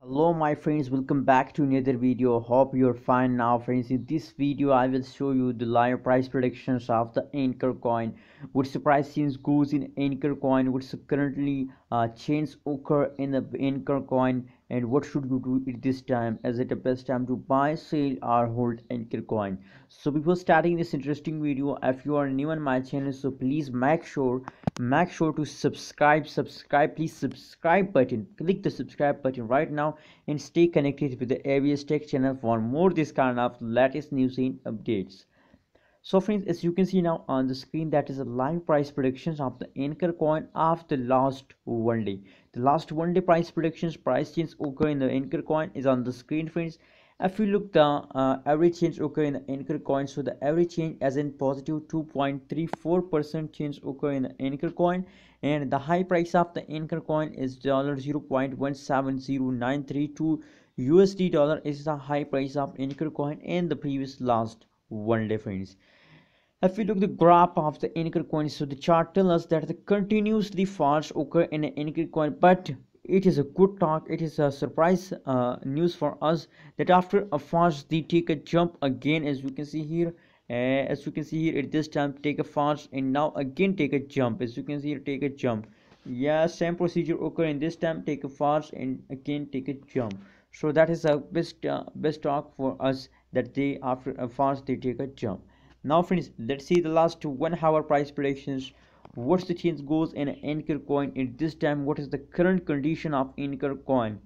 Hello my friends, welcome back to another video. Hope you're fine now friends. In this video I will show you the live price predictions of the Ankr coin. What's the price change goes in Ankr coin, what's the currently change occur in the Ankr coin, and what should you do at this time? Is it the best time to buy, sell or hold Ankr coin? So before starting this interesting video, if you are new on my channel, so please make sure to subscribe, please subscribe button, click the subscribe button right now and stay connected with the ABS Tech channel for more this kind of latest news and updates. So friends, as you can see now on the screen, that is a live price predictions of the Ankr coin of the last one day. The last one day price predictions, price change occur in the Ankr coin is on the screen friends. If you look the average change occur in the Ankr coin, so the average change as in positive 2.34% change occur in the Ankr coin, and the high price of the Ankr coin is $0.170932 USD dollar is the high price of Ankr coin in the previous last one day friends. If we look the graph of the Ankr coin, so the chart tells us that the continuously falls occur in the Ankr coin, but it is a good talk, it is a surprise news for us that after a fast they take a jump again. As you can see here, at this time take a fast and now again take a jump. As you can see here, take a jump. Yeah, same procedure occur in this time, take a fast and again take a jump. So that is a best talk for us, that they after a fast they take a jump. Now friends, let's see the last 1 hour price predictions. What's the change goes in Ankr coin at this time? What is the current condition of Ankr coin?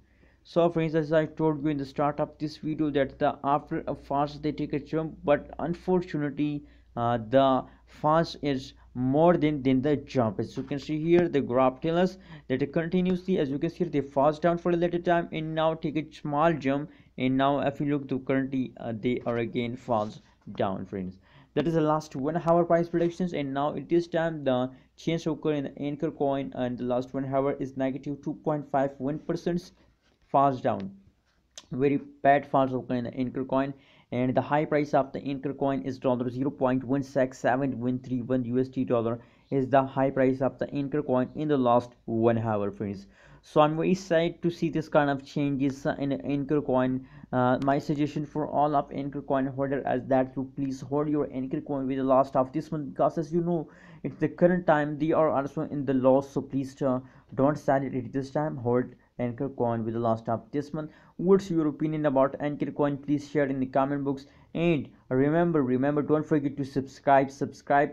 So friends, as I told you in the start of this video, that the after a fast they take a jump, but unfortunately the fast is more than the jump. As you can see here, the graph tells us that it continuously, as you can see here, they fast down for a little time and now take a small jump, and now if you look to currently they are again falls down friends. That is the last 1 hour price predictions, and now at this time the change occur in the Ankr coin, and the last 1 hour is negative 2.51% fast down. Very bad falls occur in the Ankr coin, and the high price of the Ankr coin is $0.167131 USD dollar is the high price of the Ankr coin in the last 1 hour friends. So I'm very excited to see this kind of changes in Ankr coin. My suggestion for all of Ankr coin holder is that you please hold your Ankr coin with the last of this month, because as you know it's the current time they are also in the loss. So please don't sell it at this time, hold Ankr coin with the last of this month. What's your opinion about Ankr coin? Please share in the comment box, and remember don't forget to subscribe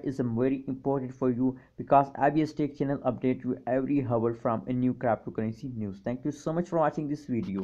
is very important for you, because ABS Tech channel update you every hour from a new cryptocurrency news. Thank you so much for watching this video.